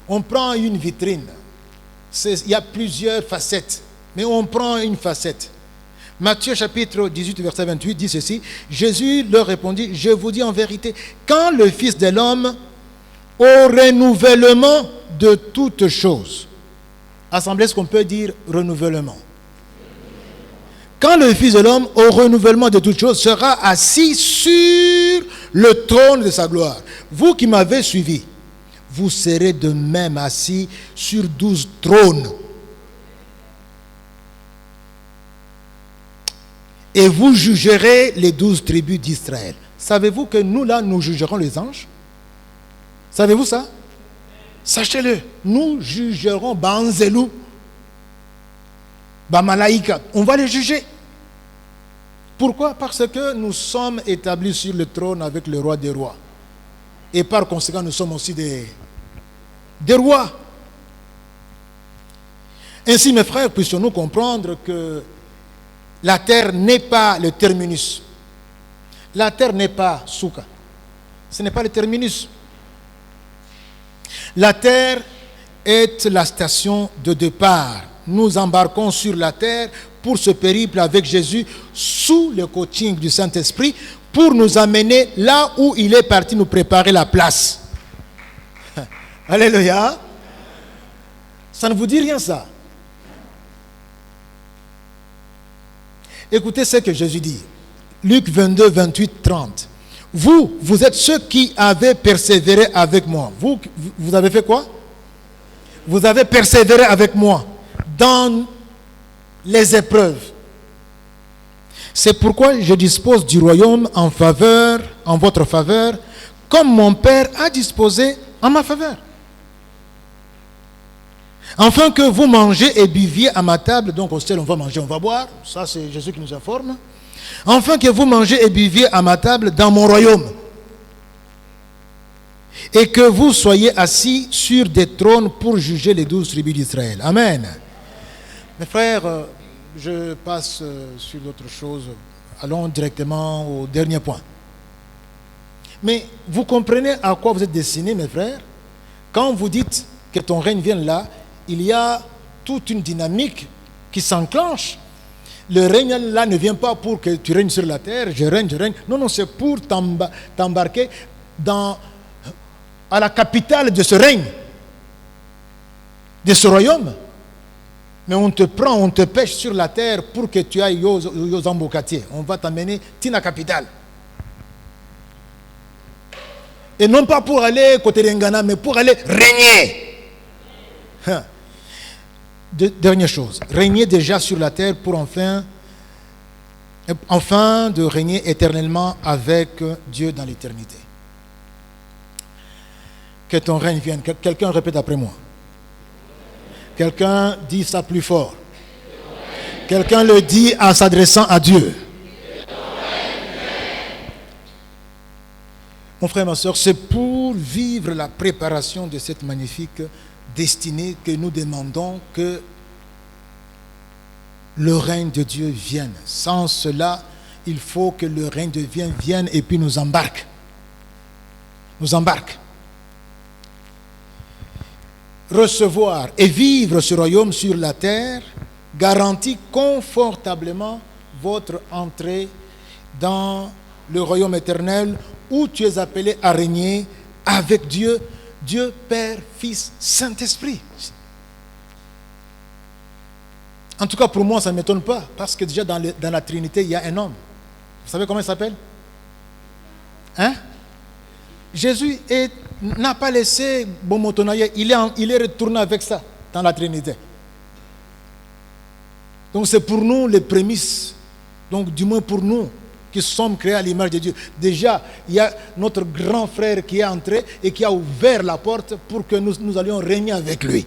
On prend une vitrine. Il y a plusieurs facettes, mais on prend une facette. Matthieu chapitre 18, verset 28 dit ceci. Jésus leur répondit, je vous dis en vérité, quand le Fils de l'homme, au renouvellement de toutes choses, assemblée, est-ce qu'on peut dire renouvellement? Quand le Fils de l'homme, au renouvellement de toutes choses, sera assis sur le trône de sa gloire. Vous qui m'avez suivi, vous serez de même assis sur 12 trônes. Et vous jugerez les 12 tribus d'Israël. Savez-vous que nous, là, nous jugerons les anges? Savez-vous ça? Sachez-le, nous jugerons Banzelou, Bamalaïka. On va les juger. Pourquoi? Parce que nous sommes établis sur le trône avec le roi des rois. Et par conséquent, nous sommes aussi des rois. Ainsi, mes frères, puissions-nous comprendre que la terre n'est pas le terminus. La terre n'est pas Souka. Ce n'est pas le terminus. La terre est la station de départ. Nous embarquons sur la terre pour ce périple avec Jésus sous le coaching du Saint-Esprit pour nous amener là où il est parti nous préparer la place. Alléluia. Ça ne vous dit rien ça? Écoutez ce que Jésus dit. Luc 22, 28, 30. Vous êtes ceux qui avez persévéré avec moi. Vous avez fait quoi? Vous avez persévéré avec moi dans les épreuves. C'est pourquoi je dispose du royaume en votre faveur, comme mon Père a disposé en ma faveur. Afin que vous mangez et buviez à ma table, donc au ciel on va manger, on va boire, ça c'est Jésus qui nous informe. Afin que vous mangez et buviez à ma table dans mon royaume. Et que vous soyez assis sur des trônes pour juger les 12 tribus d'Israël. Amen. Mes frères, je passe sur d'autres choses. Allons directement au dernier point. Mais vous comprenez à quoi vous êtes destinés, mes frères? Quand vous dites que ton règne vienne là, il y a toute une dynamique qui s'enclenche. Le règne là ne vient pas pour que tu règnes sur la terre, je règne. Non, non, c'est pour t'embarquer à la capitale de ce règne, de ce royaume. Mais on te prend, on te pêche sur la terre pour que tu ailles aux embocatiers. On va t'amener à la capitale. Et non pas pour aller côté d'Engana, mais pour aller régner. Dernière chose, régner déjà sur la terre pour enfin de régner éternellement avec Dieu dans l'éternité. Que ton règne vienne. Quelqu'un répète après moi. Quelqu'un dit ça plus fort. Quelqu'un le dit en s'adressant à Dieu. Mon frère, ma soeur, c'est pour vivre la préparation de cette magnifique destinée que nous demandons que le règne de Dieu vienne. Sans cela, il faut que le règne de Dieu vienne et puis nous embarque. Nous embarque. Recevoir et vivre ce royaume sur la terre garantit confortablement votre entrée dans le royaume éternel où tu es appelé à régner avec Dieu, Dieu Père, Fils, Saint-Esprit. En tout cas, pour moi, ça ne m'étonne pas, parce que déjà dans la Trinité, il y a un homme. Vous savez comment il s'appelle? Hein? Jésus n'a pas laissé Bomotonaye, il est retourné avec ça dans la Trinité. Donc c'est pour nous les prémices, donc du moins pour nous qui sommes créés à l'image de Dieu. Déjà, il y a notre grand frère qui est entré et qui a ouvert la porte pour que nous allions régner avec lui.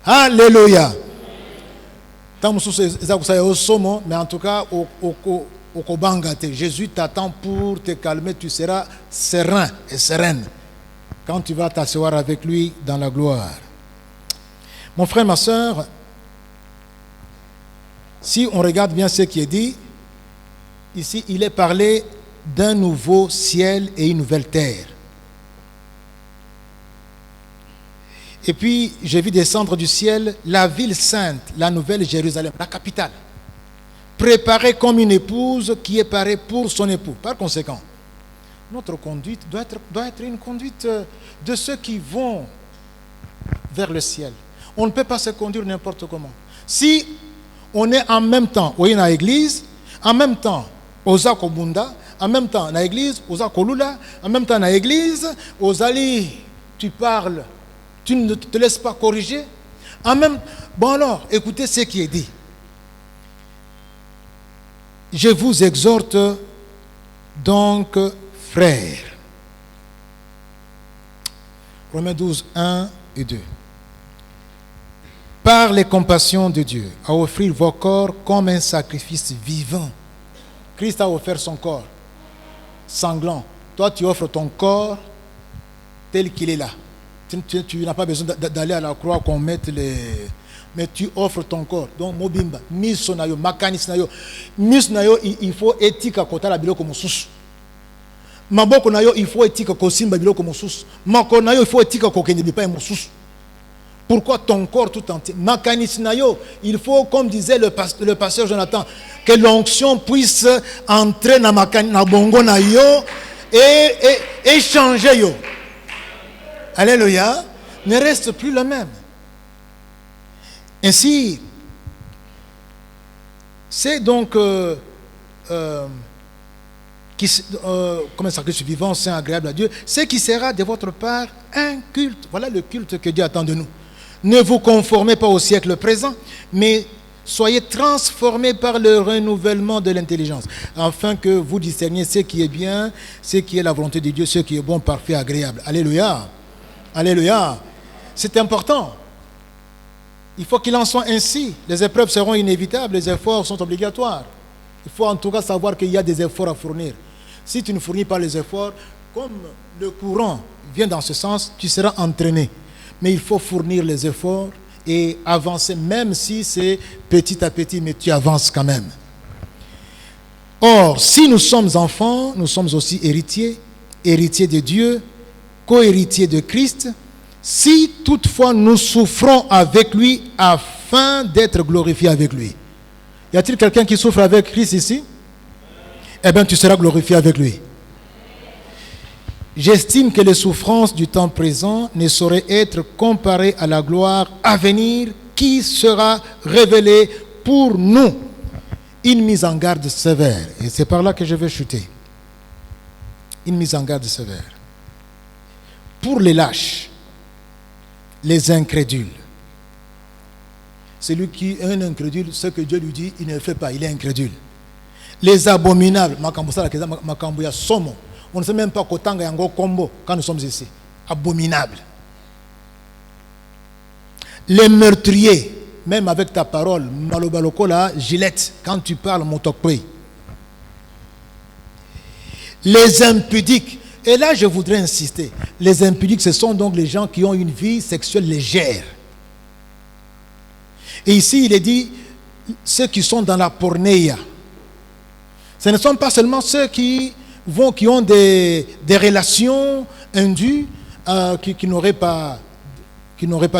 Alléluia. Mais en tout cas, Jésus t'attend pour te calmer. Tu seras serein et sereine quand tu vas t'asseoir avec lui dans la gloire. Mon frère, ma soeur, si on regarde bien ce qui est dit, ici, il est parlé d'un nouveau ciel et une nouvelle terre. Et puis, j'ai vu descendre du ciel la ville sainte, la nouvelle Jérusalem, la capitale, préparée comme une épouse qui est parée pour son époux. Par conséquent, notre conduite doit être une conduite de ceux qui vont vers le ciel. On ne peut pas se conduire n'importe comment. Si on est en même temps dans l'église, en même temps aux Akobunda, en même temps dans l'église aux Akolula, en même temps dans l'église aux Ali, tu parles, tu ne te laisses pas corriger. Bon alors, écoutez ce qui est dit. Je vous exhorte donc, frères. Romains 12, 1 et 2. Par les compassions de Dieu, à offrir vos corps comme un sacrifice vivant. Christ a offert son corps sanglant. Toi, tu offres ton corps tel qu'il est là. Tu n'as pas besoin d'aller à la croix qu'on mette les... Mais tu offres ton corps. Donc, mobimba, miso na yo, makanis na yo. Miso na yo, il faut éthique à côté la biloko mosusu. Maboko na yo, il faut éthique à kosimba biloko mosusu. Mako na yo, il faut éthique à kokende bipa mosusu. Pourquoi ton corps tout entier? Makanis na yo, il faut, comme disait le pasteur Jonathan, que l'onction puisse entrer dans na bongo na yo et changer yo. Alléluia. Ne reste plus le même. Ainsi, c'est donc comme un sacrifice vivant, saint, agréable à Dieu, ce qui sera de votre part un culte. Voilà le culte que Dieu attend de nous. Ne vous conformez pas au siècle présent, mais soyez transformés par le renouvellement de l'intelligence, afin que vous discerniez ce qui est bien, ce qui est la volonté de Dieu, ce qui est bon, parfait, agréable. Alléluia. Alléluia. C'est important. Il faut qu'il en soit ainsi. Les épreuves seront inévitables, les efforts sont obligatoires. Il faut en tout cas savoir qu'il y a des efforts à fournir. Si tu ne fournis pas les efforts, comme le courant vient dans ce sens, tu seras entraîné. Mais il faut fournir les efforts et avancer, même si c'est petit à petit, mais tu avances quand même. Or, si nous sommes enfants, nous sommes aussi héritiers, héritiers de Dieu, co-héritiers de Christ, si toutefois nous souffrons avec lui afin d'être glorifiés avec lui. Y a-t-il quelqu'un qui souffre avec Christ ici? Eh bien, tu seras glorifié avec lui. J'estime que les souffrances du temps présent ne sauraient être comparées à la gloire à venir qui sera révélée pour nous. Une mise en garde sévère. Et c'est par là que je vais chuter. Une mise en garde sévère. Pour les lâches, les incrédules. Celui qui est un incrédule, ce que Dieu lui dit, il ne le fait pas, il est incrédule. Les abominables, on ne sait même pas qu'autant yango combo quand nous sommes ici. Abominables. Les meurtriers, même avec ta parole, malobaloko la gilette, quand tu parles, motokwe. Les impudiques. Et là, je voudrais insister. Les impudiques, ce sont donc les gens qui ont une vie sexuelle légère. Et ici, il est dit, ceux qui sont dans la pornéia. Ce ne sont pas seulement ceux qui ont des relations indues qui n'auraient pas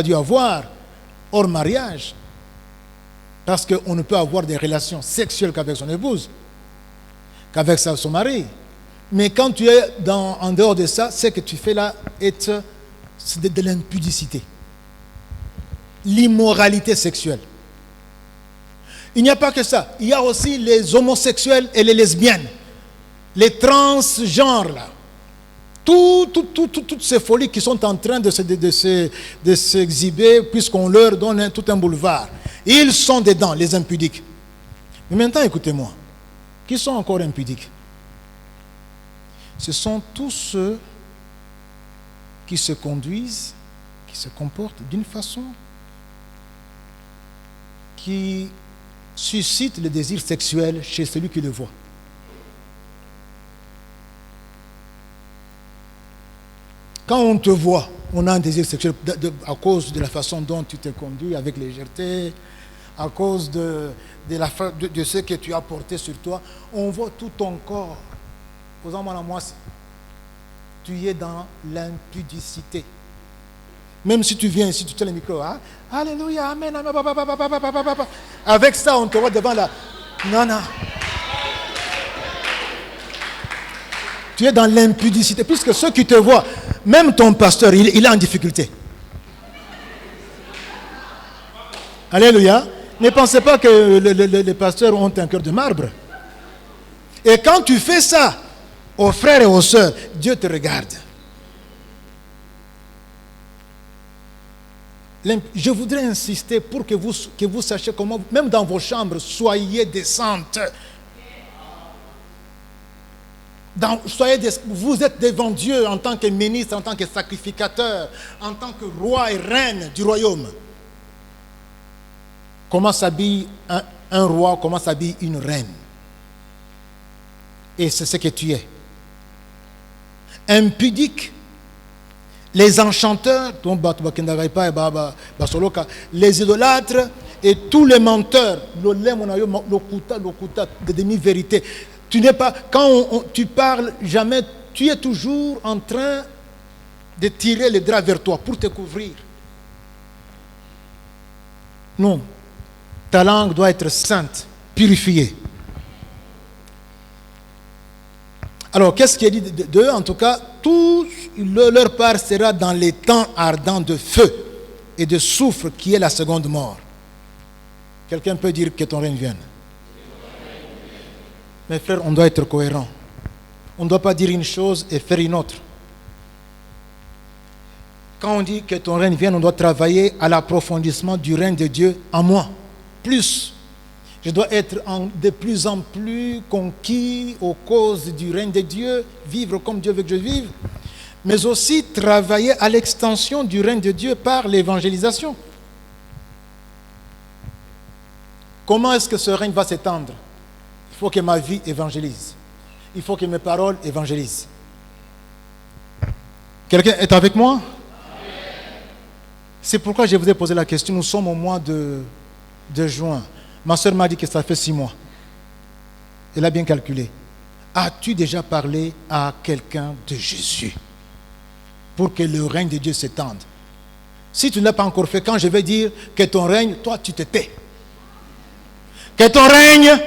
dû avoir hors mariage. Parce qu'on ne peut avoir des relations sexuelles qu'avec son épouse, qu'avec son mari. Mais quand tu es en dehors de ça, ce que tu fais là, c'est de l'impudicité. L'immoralité sexuelle. Il n'y a pas que ça. Il y a aussi les homosexuels et les lesbiennes. Les transgenres là. Toutes ces folies qui sont en train de s'exhiber puisqu'on leur donne tout un boulevard. Ils sont dedans, les impudiques. Mais maintenant, écoutez-moi. Qui sont encore impudiques? Ce sont tous ceux qui se conduisent, qui se comportent d'une façon qui suscite le désir sexuel chez celui qui le voit. Quand on te voit, on a un désir sexuel à cause de la façon dont tu t'es conduit avec légèreté, à cause de ce que tu as porté sur toi. On voit tout ton corps. Tu es dans l'impudicité. Même si tu viens ici, tu tiens le micro. Hein? Alléluia, amen, amen. Avec ça, on te voit devant la... Non. Tu es dans l'impudicité. Puisque ceux qui te voient, même ton pasteur, il est en difficulté. Alléluia. Ne pensez pas que les pasteurs ont un cœur de marbre. Et quand tu fais ça, aux frères et aux sœurs, Dieu te regarde. Je voudrais insister pour que vous sachiez comment, même dans vos chambres, soyez décentes. Vous êtes devant Dieu en tant que ministre, en tant que sacrificateur, en tant que roi et reine du royaume. Comment s'habille un roi, comment s'habille une reine. Et c'est ce que tu es. Impudique, les enchanteurs, les idolâtres et tous les menteurs, de demi-vérité. Tu n'es pas, quand tu parles, jamais, tu es toujours en train de tirer les draps vers toi pour te couvrir. Non, ta langue doit être sainte, purifiée. Alors, qu'est-ce qui est dit d'eux? En tout cas, tout leur part sera dans les temps ardents de feu et de soufre qui est la seconde mort. Quelqu'un peut dire que ton règne vienne. Mes frères, on doit être cohérent. On ne doit pas dire une chose et faire une autre. Quand on dit que ton règne vienne, on doit travailler à l'approfondissement du règne de Dieu en moi. Plus. Je dois être de plus en plus conquis aux causes du règne de Dieu, vivre comme Dieu veut que je vive, mais aussi travailler à l'extension du règne de Dieu par l'évangélisation. Comment est-ce que ce règne va s'étendre? Il faut que ma vie évangélise. Il faut que mes paroles évangélisent. Quelqu'un est avec moi? C'est pourquoi je vous ai posé la question. Nous sommes au mois de juin. Ma soeur m'a dit que ça fait 6 mois. Elle a bien calculé. As-tu déjà parlé à quelqu'un de Jésus pour que le règne de Dieu s'étende? Si tu ne l'as pas encore fait, quand je vais dire que ton règne, toi tu te tais. Que ton règne.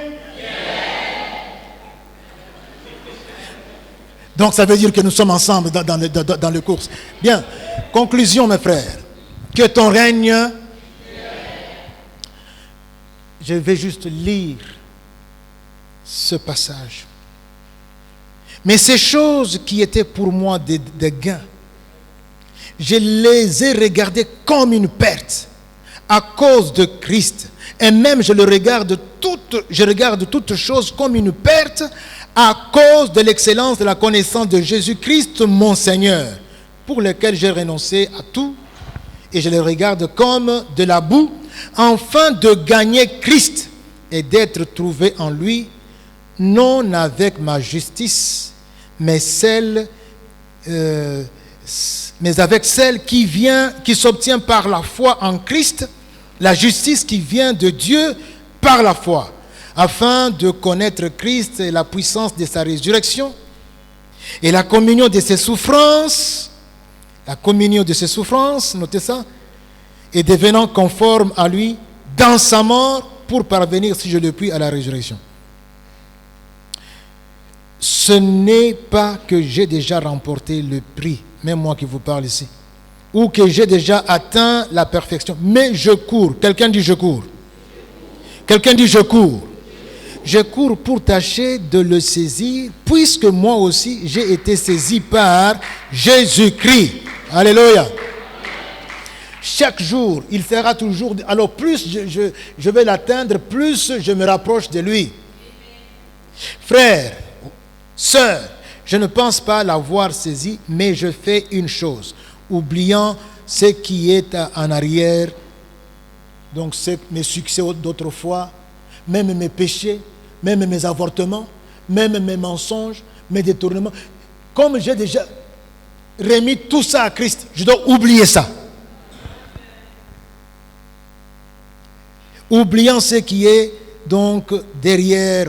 Donc ça veut dire que nous sommes ensemble dans le course. Bien, conclusion mes frères. Que ton règne. Je vais juste lire ce passage. Mais ces choses qui étaient pour moi des gains, je les ai regardées comme une perte à cause de Christ. Et même je regarde toutes choses comme une perte à cause de l'excellence de la connaissance de Jésus-Christ, mon Seigneur, pour lequel j'ai renoncé à tout. Et je les regarde comme de la boue, afin de gagner Christ et d'être trouvé en lui, non avec ma justice, mais avec celle qui s'obtient par la foi en Christ, la justice qui vient de Dieu par la foi, afin de connaître Christ et la puissance de sa résurrection et la communion de ses souffrances, notez ça, et devenant conforme à lui dans sa mort pour parvenir, si je le puis, à la résurrection. Ce n'est pas que j'ai déjà remporté le prix, même moi qui vous parle ici, ou que j'ai déjà atteint la perfection, mais je cours. Quelqu'un dit je cours. Quelqu'un dit je cours. Je cours pour tâcher de le saisir, puisque moi aussi j'ai été saisi par Jésus-Christ. Alléluia. Chaque jour, il sera toujours... Alors plus je vais l'atteindre, plus je me rapproche de lui. Frères, sœurs, je ne pense pas l'avoir saisi, mais je fais une chose, oubliant ce qui est en arrière, donc mes succès d'autrefois, même mes péchés, même mes avortements, même mes mensonges, mes détournements. Comme j'ai déjà remis tout ça à Christ, je dois oublier ça. Oubliant ce qui est donc derrière,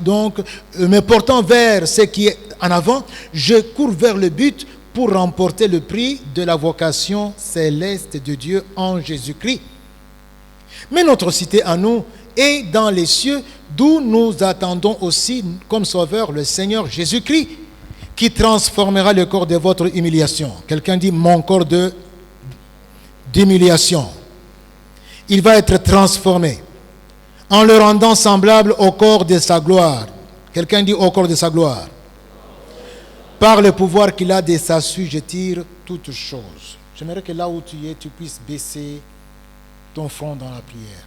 donc me portant vers ce qui est en avant, je cours vers le but pour remporter le prix de la vocation céleste de Dieu en Jésus-Christ. Mais notre cité à nous est dans les cieux, d'où nous attendons aussi comme sauveur le Seigneur Jésus-Christ, qui transformera le corps de votre humiliation. Quelqu'un dit mon corps d'humiliation. Il va être transformé en le rendant semblable au corps de sa gloire. Quelqu'un dit au corps de sa gloire. Par le pouvoir qu'il a de s'assujettir toutes choses. J'aimerais que là où tu es, tu puisses baisser ton front dans la prière.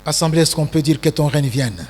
Assemblée, est-ce qu'on peut dire que ton règne vienne?